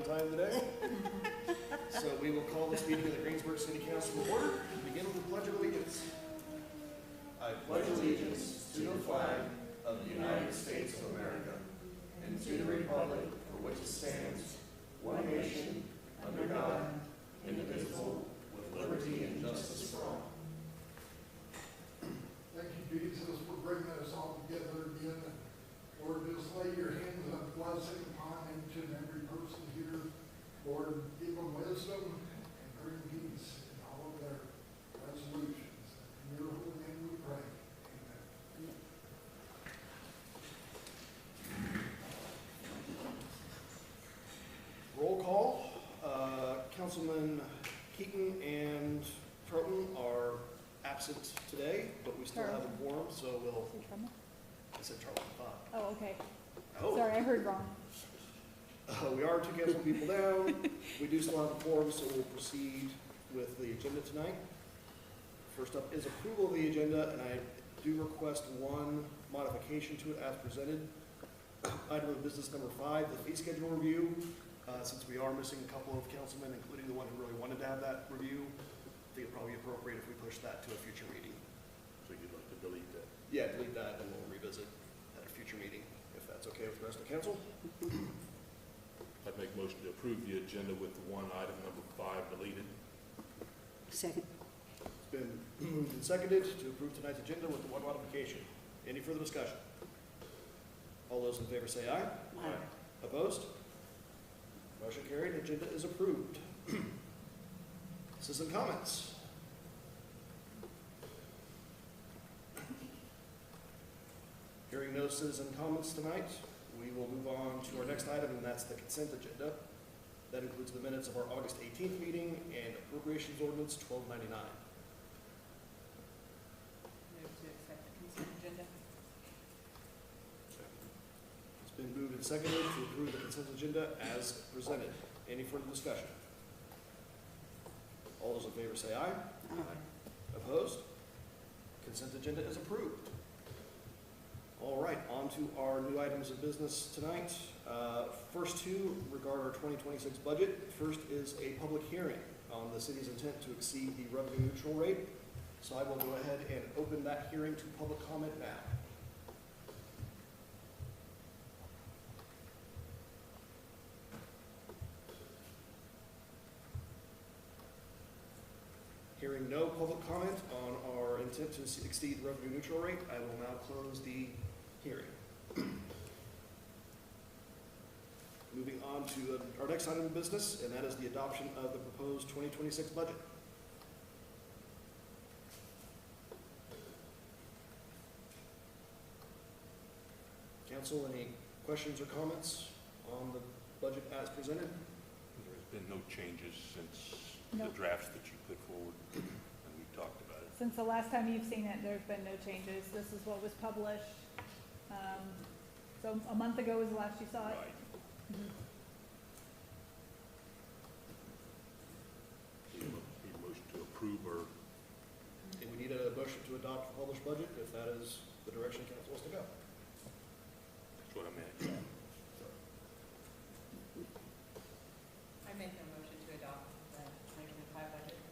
time of the day. So we will call this meeting of the Greensburg City Council to order and begin with the Pledge of Allegiance. I pledge allegiance to the flag of the United States of America and to the republic for which it stands, one nation, under God, indivisible, with liberty and justice for all. Thank you, Jesus, for bringing us all together again. Lord, just lay your hands of blessing upon each and every person here. Lord, give them wisdom and bring peace in all of their resolutions. In your holy name we pray. Amen. Roll call. Councilman Keaton and Troughton are absent today, but we still have a quorum, so we'll... I said Charlie. Oh, okay. Oh. Sorry, I heard wrong. We are two council people down. We do still have a quorum, so we'll proceed with the agenda tonight. First up is approval of the agenda, and I do request one modification to it as presented. Item of business number 5, the fee schedule review. Since we are missing a couple of councilmen, including the one who really wanted to have that review, I think it'd probably be appropriate if we push that to a future meeting. So you'd like to delete that? Yeah, delete that, and we'll revisit at a future meeting, if that's okay with the rest of the council. I'd make a motion to approve the agenda with the one item number 5 deleted. Second. It's been moved and seconded to approve tonight's agenda with the one modification. Any further discussion? All those in favor say aye. Aye. Opposed? Motion carried. Agenda is approved. Citizen comments. Hearing no citizen comments tonight, we will move on to our next item, and that's the consent agenda. That includes the minutes of our August 18th meeting and appropriations ordinance 1299. Move to accept the consent agenda. It's been moved and seconded to approve the consent agenda as presented. Any further discussion? All those in favor say aye. Aye. Opposed? Consent agenda is approved. All right, on to our new items of business tonight. First two regard our 2026 budget. First is a public hearing on the city's intent to exceed the revenue neutral rate. So I will go ahead and open that hearing to public comment now. Hearing no public comment on our intent to exceed the revenue neutral rate, I will now close the hearing. Moving on to our next item of business, and that is the adoption of the proposed 2026 budget. Council, any questions or comments on the budget as presented? There's been no changes since Nope. the drafts that you put forward, and we talked about it. Since the last time you've seen it, there's been no changes. This is what was published. So a month ago was the last you saw it. Right. Need a motion to approve or, And we need a motion to adopt the published budget if that is the direction council wants to go. that's what I meant. I make a motion to adopt the 2025 budget.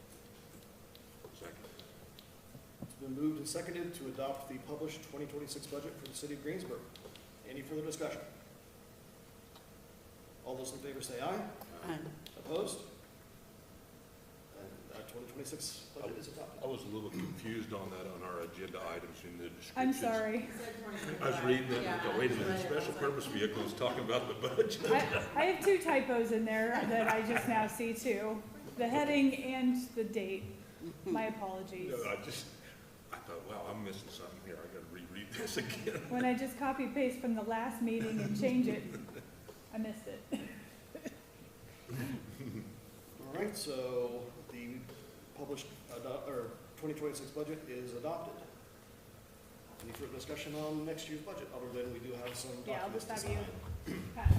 Second. It's been moved and seconded to adopt the published 2026 budget for the city of Greensburg. Any further discussion? All those in favor say aye. Aye. Opposed? And that 2026 budget is adopted. I was a little confused on that on our agenda items in the descriptions. I'm sorry. I was reading it and I go, wait a minute, special purpose vehicle is talking about the budget. I have 2 typos in there that I just now see too. The heading and the date. My apologies. No, I thought, wow, I'm missing something here. I gotta reread this again. When I just copy paste from the last meeting and change it, I missed it. All right, so the published 2026 budget is adopted. Any further discussion on next year's budget, other than we do have some Yeah, I'll documents just to have sign? you pass it.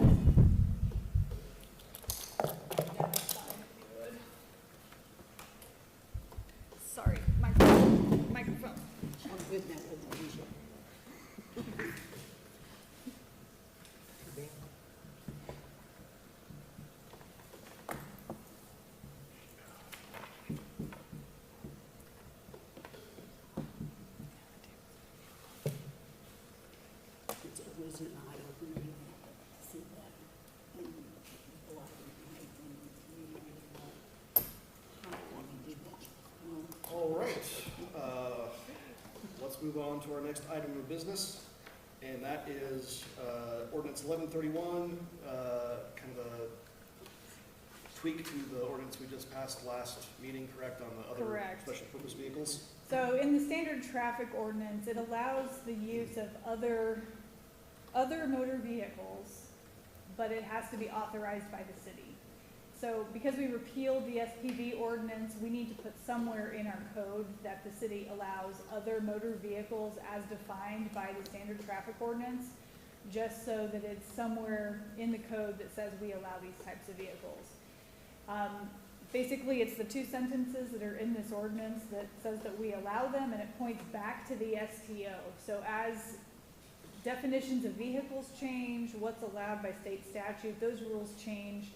Yeah, that's fine, if you would. Sorry, microphone. I'm good now with the usual. was an eye-opener, you have to see that. And black and white, and you know, how can we do that? You know? All right, let's move on to our next item of business, and that is ordinance 1131, kind of a tweak to the ordinance we just passed last meeting, correct, on the other Correct. special purpose vehicles? So in the standard traffic ordinance, it allows the use of other motor vehicles, but it has to be authorized by the city. So because we repealed the SPV ordinance, we need to put somewhere in our code that the city allows other motor vehicles as defined by the standard traffic ordinance, just so that it's somewhere in the code that says we allow these types of vehicles. Basically, it's the two sentences that are in this ordinance that says that we allow them, and it points back to the STO. So as definitions of vehicles change, what's allowed by state statute, those rules change,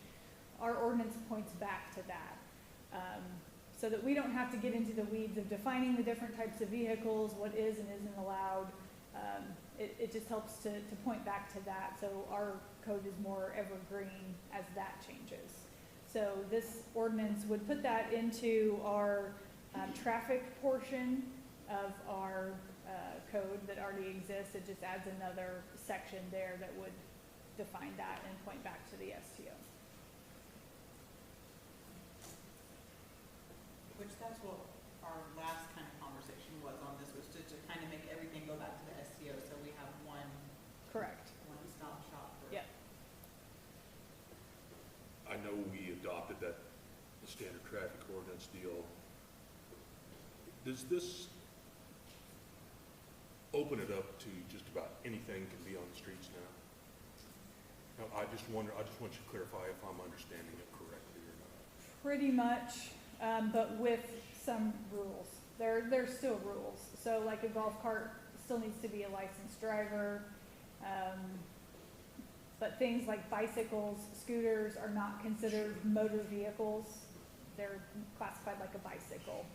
our ordinance points back to that. So that we don't have to get into the weeds of defining the different types of vehicles, what is and isn't allowed. It just helps to point back to that, so our code is more evergreen as that changes. So this ordinance would put that into our traffic portion of our code that already exists. It just adds another section there that would define that and point back to the STO. Which that's what our last kind of conversation was on this, was to kind of make everything go back to the STO, so we have one Correct. stop shop for. Yep. I know we adopted the standard traffic ordinance deal. Does this open it up to just about anything can be on the streets now? I just want you to clarify if I'm understanding it correctly or not. Pretty much, but with some rules. There's still rules. So like a golf cart still needs to be a licensed driver. But things like bicycles, scooters are not considered motor vehicles. They're classified like a bicycle.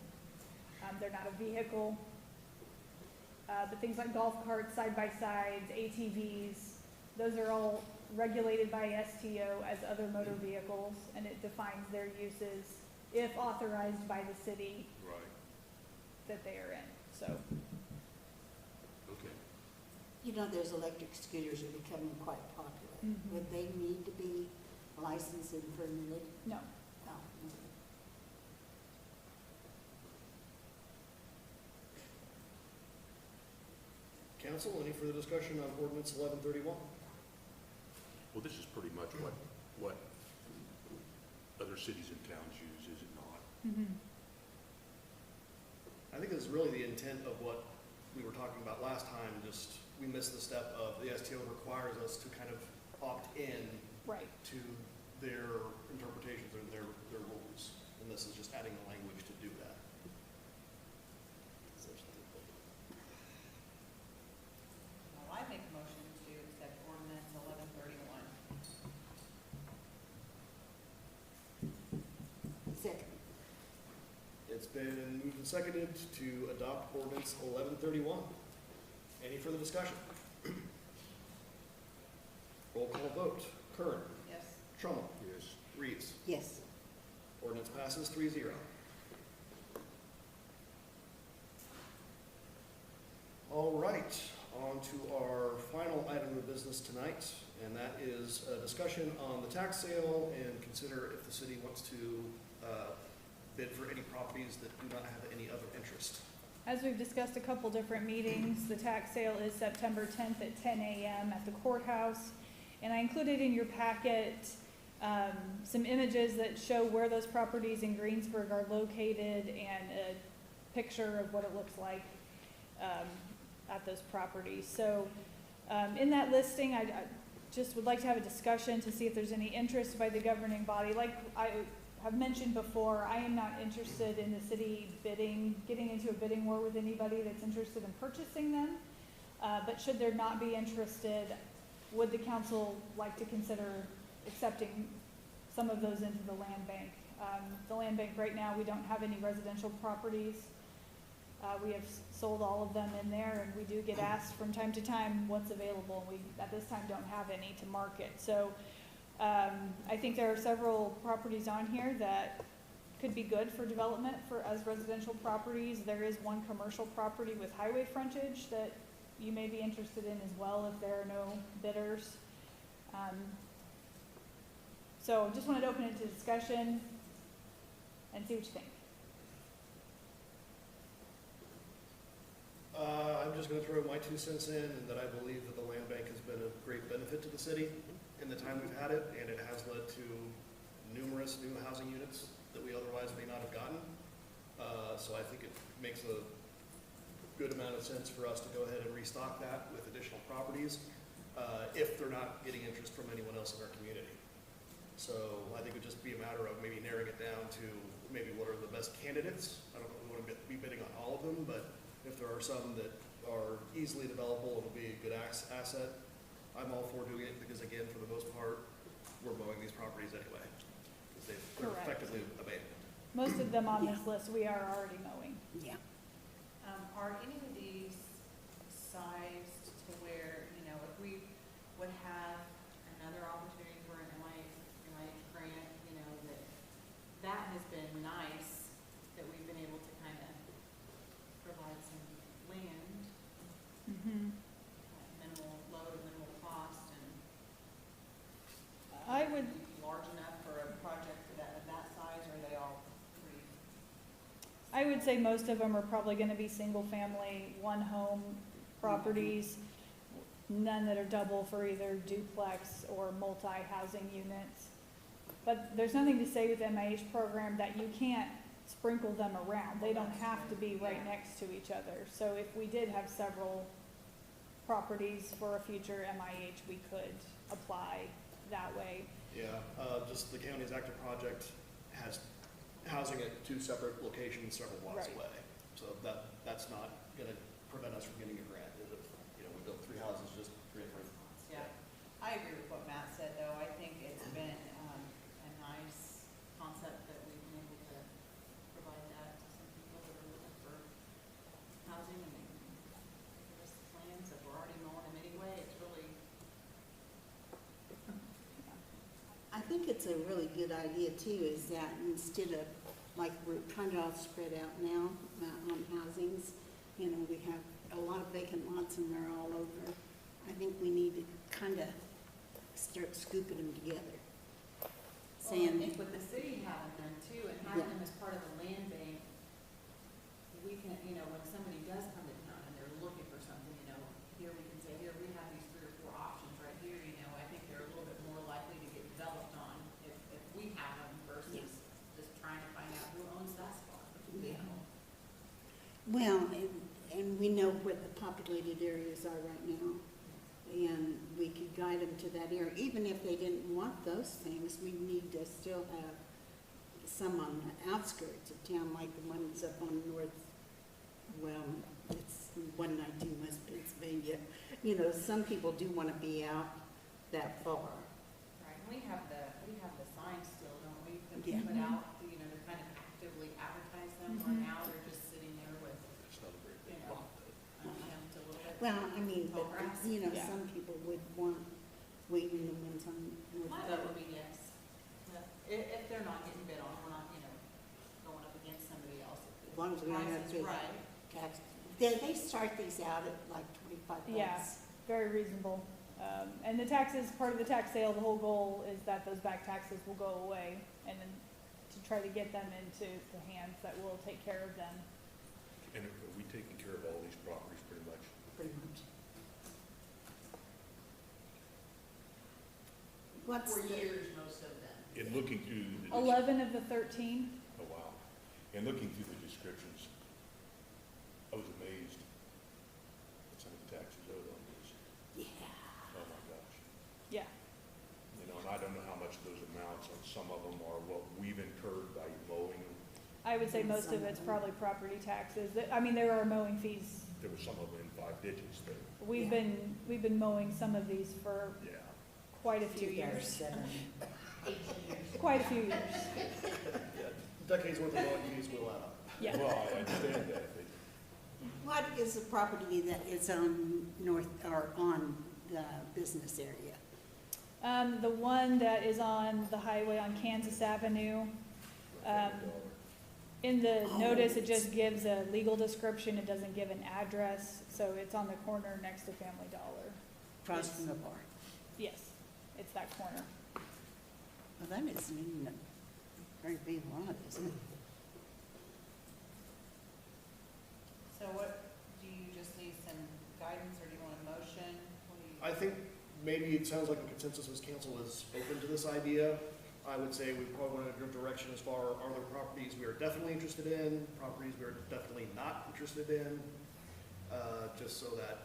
They're not a vehicle. But things like golf carts, side-by-sides, ATVs, those are all regulated by STO as other motor vehicles, and it defines their uses, if authorized by the city, Right. that they are in, so. Okay. You know, those electric scooters are becoming quite popular. Mhm. Would they need to be licensed and permitted? No. Oh, no. Council, any further discussion on ordinance 1131? Well, this is pretty much what other cities and towns use, is it not? Mhm. I think this is really the intent of what we were talking about last time, just we missed the step of the STO requires us to kind of opt in Right. to their interpretations and their rules. And this is just adding the language to do that. Well, I make a motion to accept ordinance 1131. Second. It's been moved and seconded to adopt ordinance 1131. Any further discussion? Roll call vote. Curran. Yes. Trumbull. Yes. Reeves. Yes. Ordinance passes 3-0. All right, on to our final item of business tonight, and that is a discussion on the tax sale and consider if the city wants to bid for any properties that do not have any other interest. As we've discussed a couple different meetings, the tax sale is September 10th at 10 a.m. at the courthouse. And I included in your packet some images that show where those properties in Greensburg are located and a picture of what it looks like at those properties. So in that listing, I just would like to have a discussion to see if there's any interest by the governing body. Like I have mentioned before, I am not interested in the city getting into a bidding war with anybody that's interested in purchasing them. But should there not be interested, would the council like to consider accepting some of those into the land bank? The land bank right now, we don't have any residential properties We have sold all of them in there, and we do get asked from time to time what's available. We, at this time, don't have any to market. So I think there are several properties on here that could be good for development as residential properties. There is one commercial property with highway frontage that you may be interested in as well if there are no bidders. So just wanted to open it to discussion and see what you think. I'm just gonna throw my 2 cents in, and that I believe that the land bank has been a great benefit to the city in the time we've had it, and it has led to numerous new housing units that we otherwise may not have gotten. So I think it makes a good amount of sense for us to go ahead and restock that with additional properties, if they're not getting interest from anyone else in our community. So I think it would just be a matter of maybe narrowing it down to maybe what are the best candidates. I don't know if we want to be bidding on all of them, but if there are some that are easily developable, it'll be a good asset. I'm all for doing it because, again, for the most part, we're mowing these properties anyway, because they're Correct. effectively abandoned. Most of them on this list, we are already mowing. Yeah. Are any of these sized to where, you know, if we would have another opportunity for an MIH grant, you know, that has been nice, that we've been able to kind of provide some land, Mm-hmm. minimal load, minimal cost, and I would, large enough for a project of that size, or are they all pretty? I would say most of them are probably gonna be single-family, one-home properties, none that are double for either duplex or multi-housing units. But there's nothing to say with the MIH program that you can't sprinkle them around. They don't have to be right next to each other. So if we did have several properties for a future MIH, we could apply that way. Yeah, just the county's active project has housing at 2 separate locations several blocks Right. away. So that's not gonna prevent us from getting a grant. If, you know, we built 3 houses, just 3 different. Yeah, I agree with what Matt said, though. I think it's been a nice concept that we've been able to provide that to some people that are looking for housing, and give us plans, if we're already mowing them anyway, it's really, I think it's a really good idea too, is that instead of, like, we're kind of all spread out now on housings, you know, we have a lot of vacant lots and they're all over. I think we need to kind of start scooping them together. well, I Saying, think with the city having them too, and having Yeah. them as part of the land bank, we can, you know, when somebody does come to town and they're looking for something, you know, here we can say, here, we have these 3 or 4 options right here, you know, I think they're a little bit more likely to get developed on if we have them versus just trying to find out who owns that spot, you Yeah. know? well, and we know where the populated areas are right now. And we could guide them to that area, even if they didn't want those things, we need to still have some on the outskirts of town, like the ones up on north, well, it's 192 West Pennsylvania. You know, some people do want to be out that far. Right, and we have the signs still, don't we, that we Yeah. put out, you know, to kind of actively advertise them, or Mhm. now they're just sitting there with, It's not a very you big know, lot, but unkempt a little bit. Well, I mean, Tall but, grass. you know, Yeah. some people would want waiting the ones on North My vote Road. would be yes. But if they're not getting bid on, we're not, you know, going up against somebody else. If As long as we don't price have is to right. tax. They start these out at like 25 bucks. Yeah. Very reasonable. And the taxes, part of the tax sale, the whole goal is that those back taxes will go away, and then to try to get them into the hands that will take care of them. And are we taking care of all these properties pretty much? Pretty much. What's For the, years, most of them. In looking through the. 11 of the 13, Oh, wow. And looking through the descriptions, I was amazed at some of the taxes owed on these. yeah, Oh, my gosh. yeah. You know, and I don't know how much of those amounts on some of them are what we've incurred by mowing them. I would say most of it's probably property taxes. I mean, there are mowing fees. There were some of them in 5 digits that, We've Yeah. been mowing some of these for yeah. quite a few years. 2007. 18 years. Quite a few years. Yeah, decades worth of mowing fees will add up. Yeah. Well, I understand that, but What is the property that is on north, or on the business area? The one that is on the highway on Kansas Avenue, in the notice, it just gives a legal description, it doesn't give an address, so it's on the corner next to Family Dollar. Across from the bar. Yes, it's that corner. Well, that isn't even a very big lot, is it? So what, do you just need some guidance, or do you want a motion? What do you? I think maybe it sounds like the consensus was council is open to this idea. I would say we probably want to give direction as far, are there properties we are definitely interested in, properties we are definitely not interested in, just so that,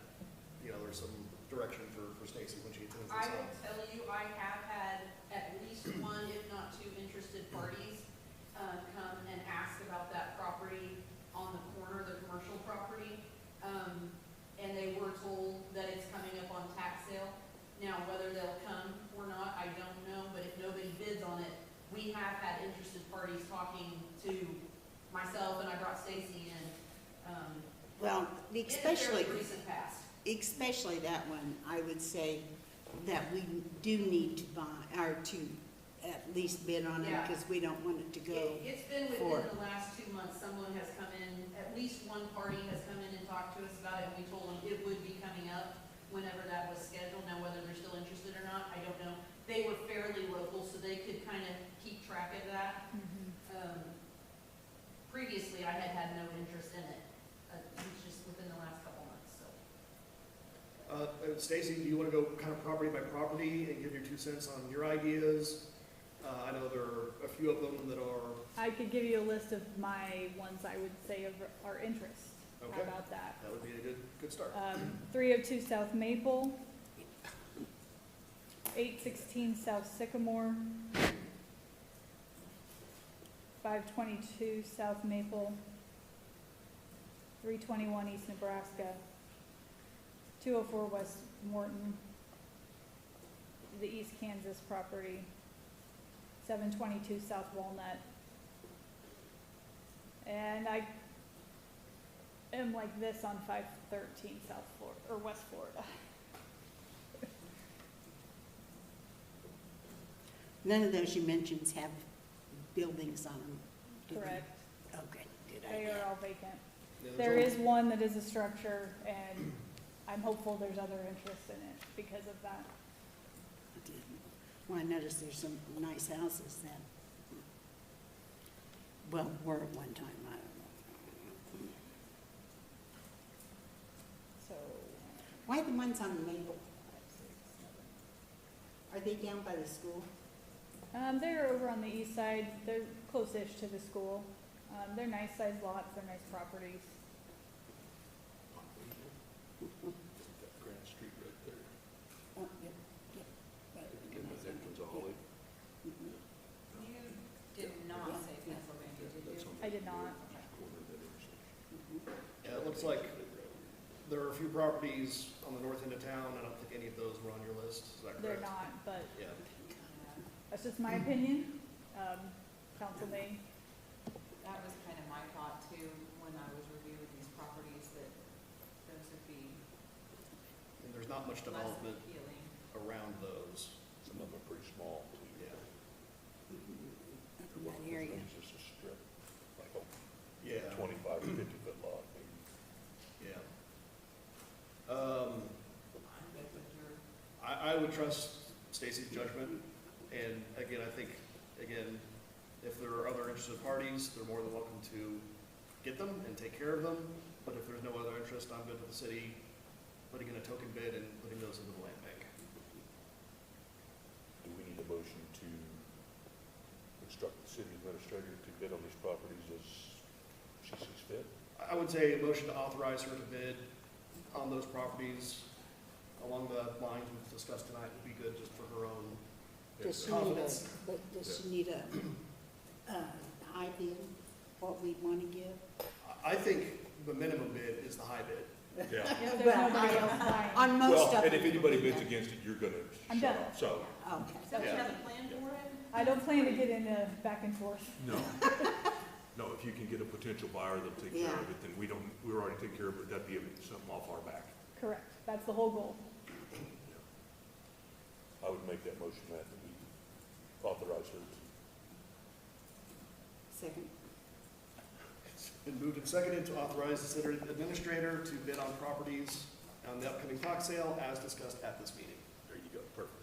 you know, there's some direction for Stacy when she attends I this will out. tell you, I have had at least one, if not two, interested parties come and ask about that property on the corner, the commercial property. And they were told that it's coming up on tax sale. Now, whether they'll come or not, I don't know, but if nobody bids on it, we have had interested parties talking to myself, and I brought Stacy in, Well, in a especially, fairly recent past. especially that one, I would say that we do need to buy, or to at least bid on it, Yeah. because we don't want it to go. It's been for- within the last 2 months, someone has come in, at least one party has come in and talked to us about it, and we told them it would be coming up whenever that was scheduled. Now, whether they're still interested or not, I don't know. They were fairly local, so they could kind of keep track of that. Previously, I had had no interest in it. It was just within the last couple months, so. Stacy, do you want to go kind of property by property and give your 2 cents on your ideas? I know there are a few of them that are, I could give you a list of my ones I would say of our interest. How Okay. about that? that would be a good start. 302 South Maple, 816 South Sycamore, 522 South Maple, 321 East Nebraska, 204 West Morton, the East Kansas property, 722 South Walnut. And I am like this on 513 South Florida, or West Florida. None of those you mentioned have buildings on them, do they? Correct. Okay, good They idea. are all vacant. Yeah, there's There only- is one that is a structure, and I'm hopeful there's other interest in it because of that. Well, I noticed there's some nice houses that, well, were at one time, I don't know. So, Why the ones on Maple? Are they down by the school? they're over on the east side. They're close-ish to the school. They're nice sized lots. They're nice properties. That Grand Street right there. Oh, yep, yep. Again, the entrance all the way. You did not say Pennsylvania, did That's you? on I the did not. corner of that intersection. Yeah, it looks like there are a few properties on the north end of town. I don't think any of those were on your list. Is that They're correct? not, but Yeah. that's just my opinion. Council may. That was kind of my thought too, when I was reviewing these properties, that those would be And there's not much less development appealing. around those. Some of them are pretty small, too. Yeah. In that area. It's just a strip, like a Yeah. 25 or 50-foot lot, maybe. Yeah. I'm good with your, I would trust Stacy's judgment, and again, I think, if there are other interested parties, they're more than welcome to get them and take care of them, but if there's no other interest, I'm good with the city putting in a token bid and putting those into the land bank. Do we need a motion to instruct the city administrator to bid on these properties as she sees fit? I would say a motion to authorize her to bid on those properties along the lines we've discussed tonight would be good just for her own Does she need a, confidence. but does she need a high bid, what we want to give? I think the minimum bid is the high bid. Yeah. If there's Well, nobody else buying. On most Well, of them. and if anybody we do bids that. against it, you're gonna I'm shut done. off, so. Okay. so we Yeah. have a plan for it? I don't plan to get in a back and forth. No. No, if you can get a potential buyer that'll take care of it, then we already take care of it, that'd be something off our back. Correct, that's the whole goal. I would make that motion, Matt, that we authorize her to. Second. It's been moved and seconded to authorize the city administrator to bid on properties on the upcoming tax sale as discussed at this meeting. There you go, perfect.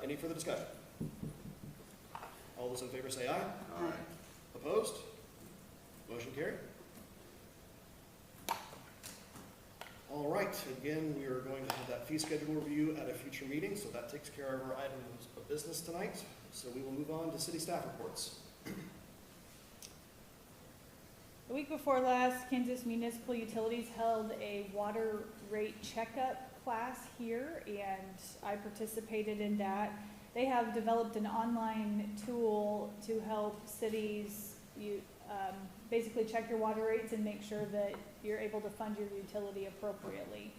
Any further discussion? All those in favor say aye. Aye. Opposed? Motion carried. All right, again, we are going to have that fee schedule review at a future meeting, so that takes care of our items of business tonight. So we will move on to city staff reports. The week before last, Kansas Municipal Utilities held a water rate checkup class here, and I participated in that. They have developed an online tool to help cities basically check your water rates and make sure that you're able to fund your utility appropriately.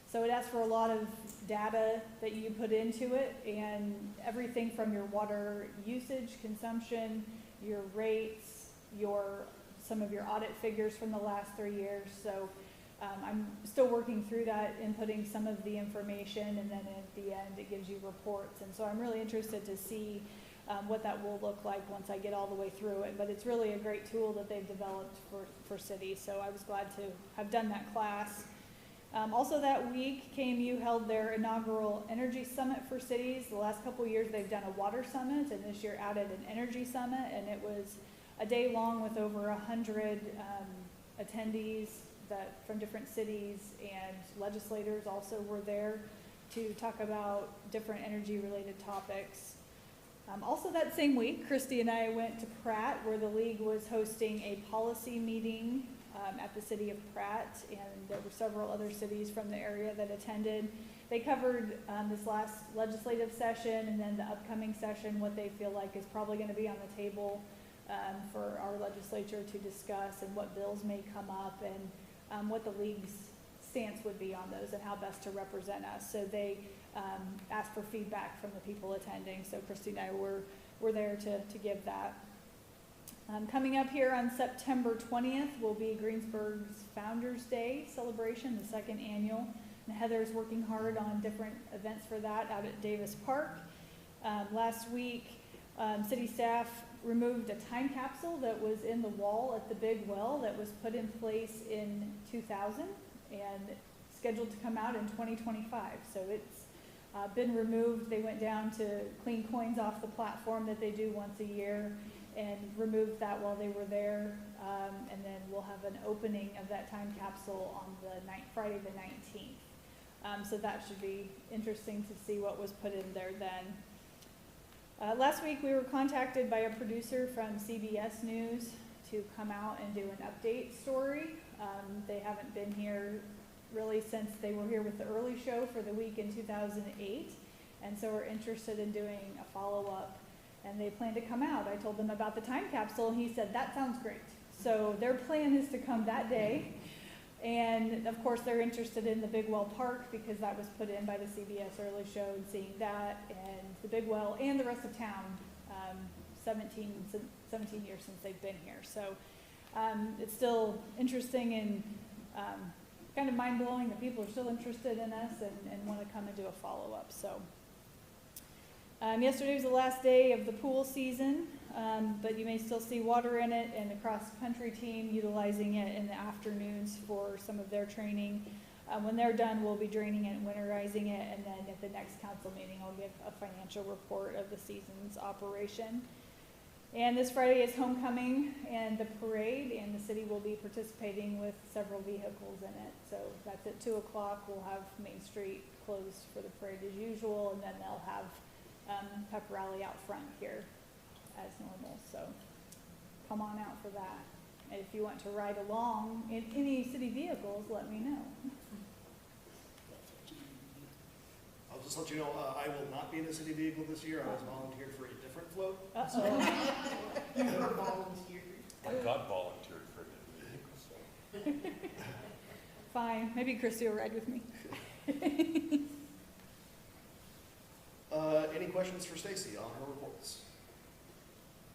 So it asks for a lot of data that you put into it, and everything from your water usage, consumption, your rates, some of your audit figures from the last 3 years. So I'm still working through that, inputting some of the information, and then at the end it gives you reports. And so I'm really interested to see what that will look like once I get all the way through it. But it's really a great tool that they've developed for cities. So I was glad to have done that class. Also that week, KMU held their inaugural Energy Summit for cities. The last couple of years they've done a water summit, and this year added an energy summit, and it was a day long with over 100 attendees from different cities, and legislators also were there to talk about different energy related topics. Also that same week, Christy and I went to Pratt, where the league was hosting a policy meeting at the city of Pratt, and there were several other cities from the area that attended. They covered this last legislative session and then the upcoming session, what they feel like is probably going to be on the table for our legislature to discuss, and what bills may come up, and what the league's stance would be on those and how best to represent us. So they asked for feedback from the people attending. So Christy and I were there to give that. Coming up here on September 20th will be Greensburg's Founders Day celebration, the second annual. And Heather's working hard on different events for that out at Davis Park. Last week, city staff removed a time capsule that was in the wall at the big well that was put in place in 2000 and scheduled to come out in 2025. So it's been removed. They went down to clean coins off the platform that they do once a year and removed that while they were there. And then we'll have an opening of that time capsule on Friday the 19th. So that should be interesting to see what was put in there then. Last week we were contacted by a producer from CBS News to come out and do an update story. They haven't been here really since they were here with the early show for the week in 2008, and so we're interested in doing a follow-up, and they plan to come out. I told them about the time capsule, and he said, that sounds great. So their plan is to come that day, and of course they're interested in the Big Well Park because that was put in by the CBS early show, and seeing that, and the Big Well and the rest of town, 17 years since they've been here. So it's still interesting and kind of mind-blowing that people are still interested in us and want to come and do a follow-up. So yesterday was the last day of the pool season, but you may still see water in it, and the cross-country team utilizing it in the afternoons for some of their training. When they're done, we'll be draining it and winterizing it, and then at the next council meeting, I'll give a financial report of the season's operation. And this Friday is homecoming and the parade, and the city will be participating with several vehicles in it. So that's at 2 o'clock. We'll have Main Street closed for the parade as usual, and then they'll have pep rally out front here as normal. So come on out for that. And if you want to ride along in any city vehicles, let me know. I'll just let you know, I will not be in a city vehicle this year. I was volunteered for a different float. Uh-oh. You were volunteered. I got volunteered for a vehicle, so. Fine, maybe Christy will ride with me. Any questions for Stacy on her reports?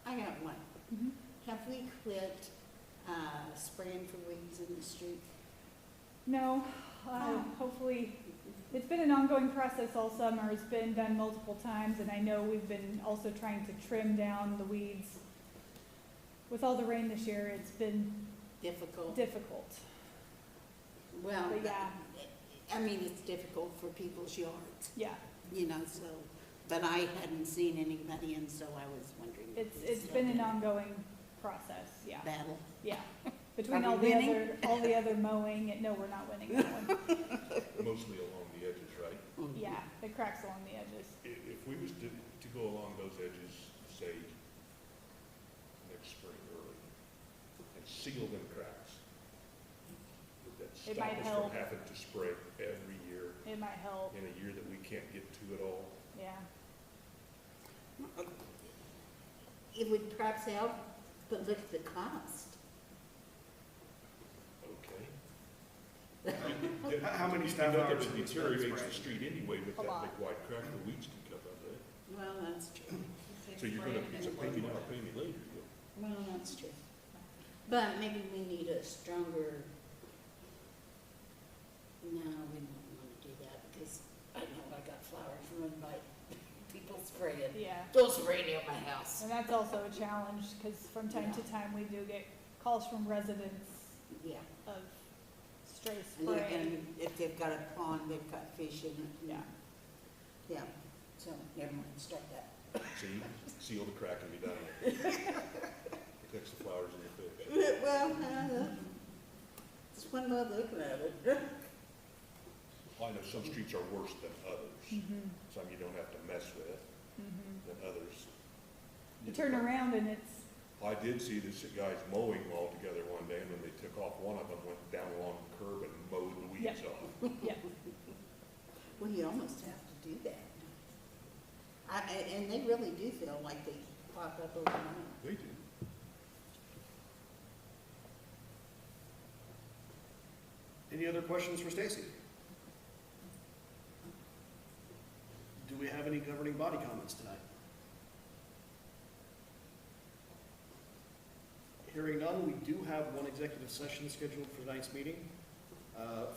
I got one. Mhm. Have we quit, spraying for weeds in the street? No, Oh. hopefully, it's been an ongoing process all summer. It's been done multiple times, and I know we've been also trying to trim down the weeds. With all the rain this year, it's been Difficult? difficult. Well, But yeah. I mean, it's difficult for people's yards, Yeah, you know, so, but I hadn't seen anybody, and so I was wondering. if it's we still been an had ongoing process, yeah, Battle. yeah. Between Are we all the winning? other mowing, no, we're not winning that one. Mostly along the edges, right? Yeah, it cracks along the edges. If we was to go along those edges, say, next spring early, and seal them cracks, would that It stop might us help. from having to spray every year It might help, in a year that we can't get to at all? yeah. It would perhaps help, but look at the cost. Okay. How many You staff know that hours it do we spend deteriorates the spraying? street anyway with A that lot. big wide crack, the weeds can come up there. Well, that's true. So you're gonna, it's a pay me now, pay me later deal. Well, that's true. But maybe we need a stronger, no, we don't want to do that, because I know I got flowers ruined by people spraying. Yeah, Don't spray near my house. and that's also a challenge, because from time to time, we do get calls from residents Yeah. of stray And spray. and if they've got a pond, they've got fish in it. and- Yeah. Yeah, so never mind, start that. See, seal the crack and be done with it. Protects the flowers and the fish. Well, it's one way of looking at it. Well, I know some streets are worse than others. Mhm, Some you don't have to mess with mhm. than others. You turn around and it's, I did see this guy's mowing all together one day, and when they took off, one of them went down along the curb and mowed the weeds Yep. off. yeah, Well, you almost have to do that. And they really do feel like they pop up overnight. They do. Any other questions for Stacy? Do we have any governing body comments tonight? Hearing none, we do have one executive session scheduled for tonight's meeting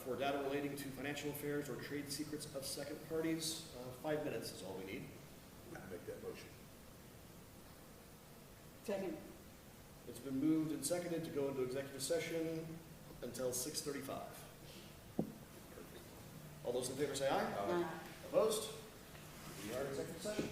for data relating to financial affairs or trade secrets of second parties. 5 minutes is all we need. Make that motion. Second. It's been moved and seconded to go into executive session until 6:35. All those in favor say aye. Opposed? We are in executive session.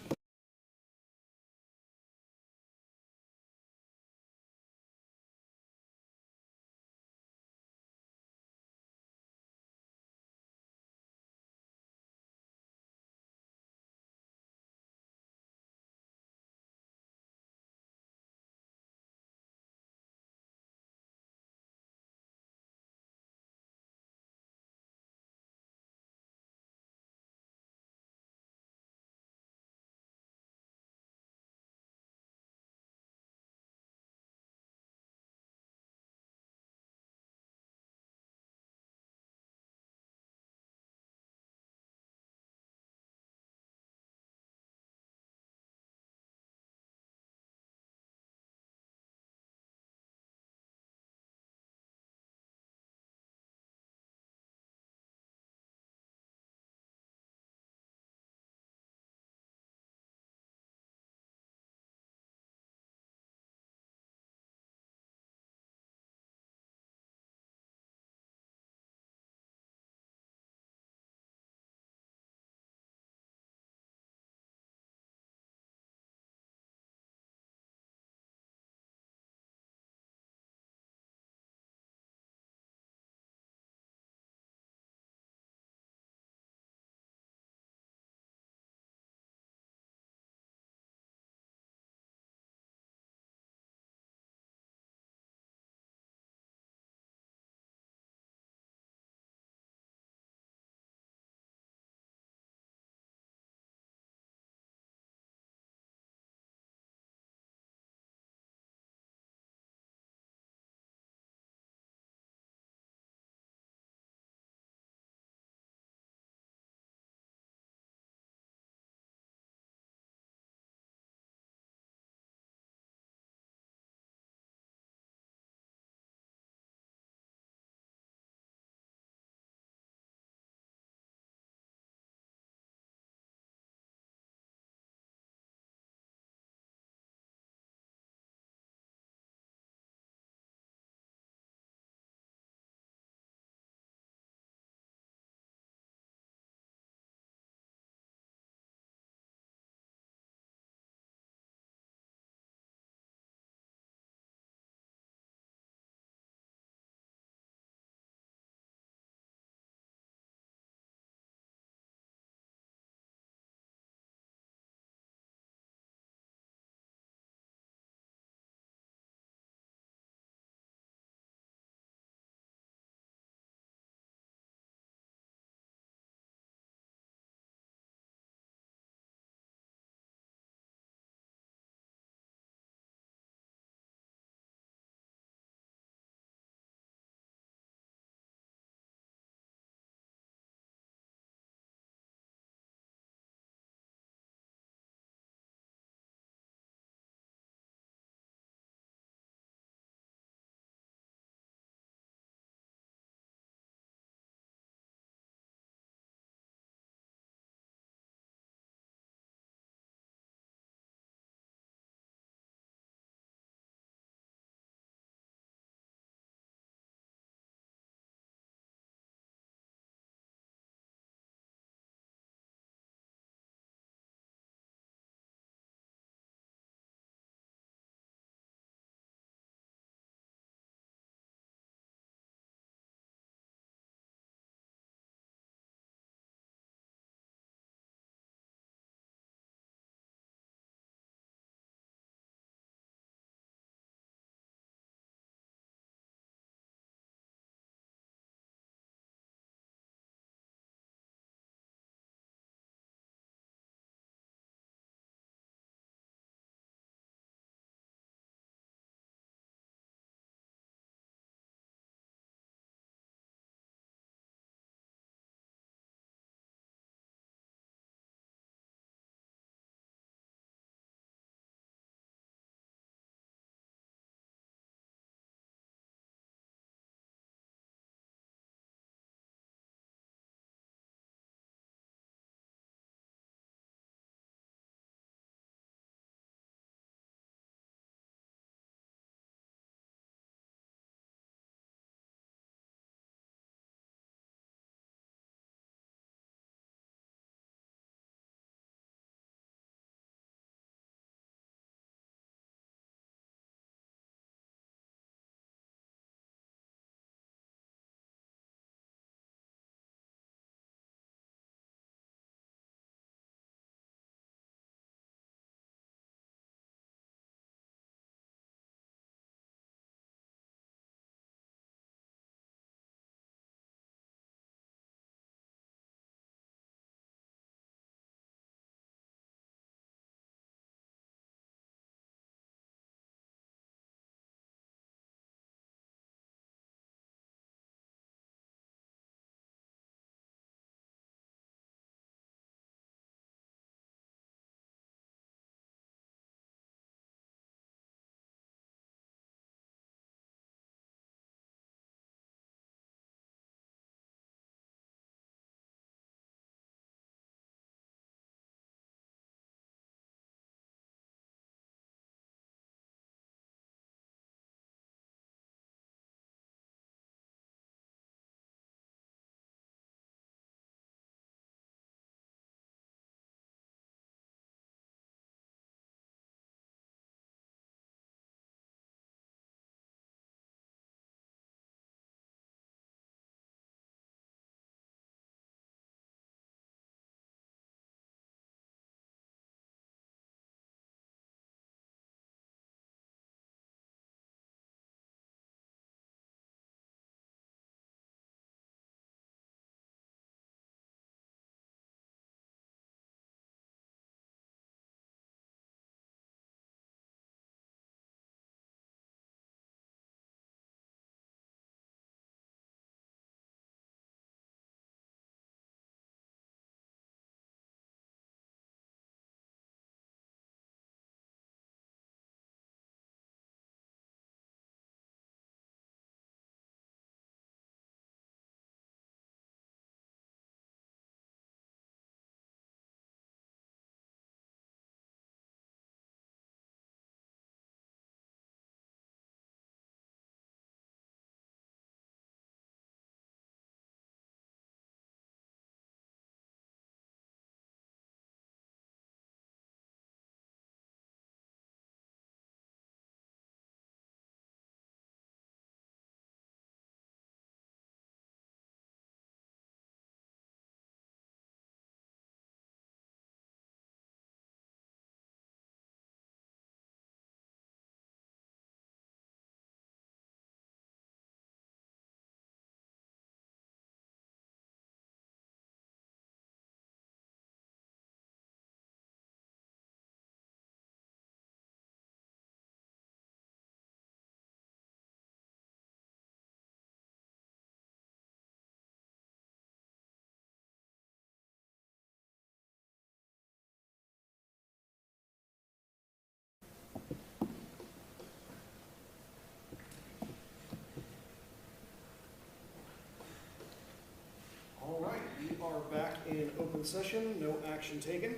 back in open session, no action taken.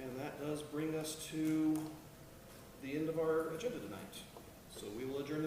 And that does bring us to the end of our agenda tonight. So we will adjourn the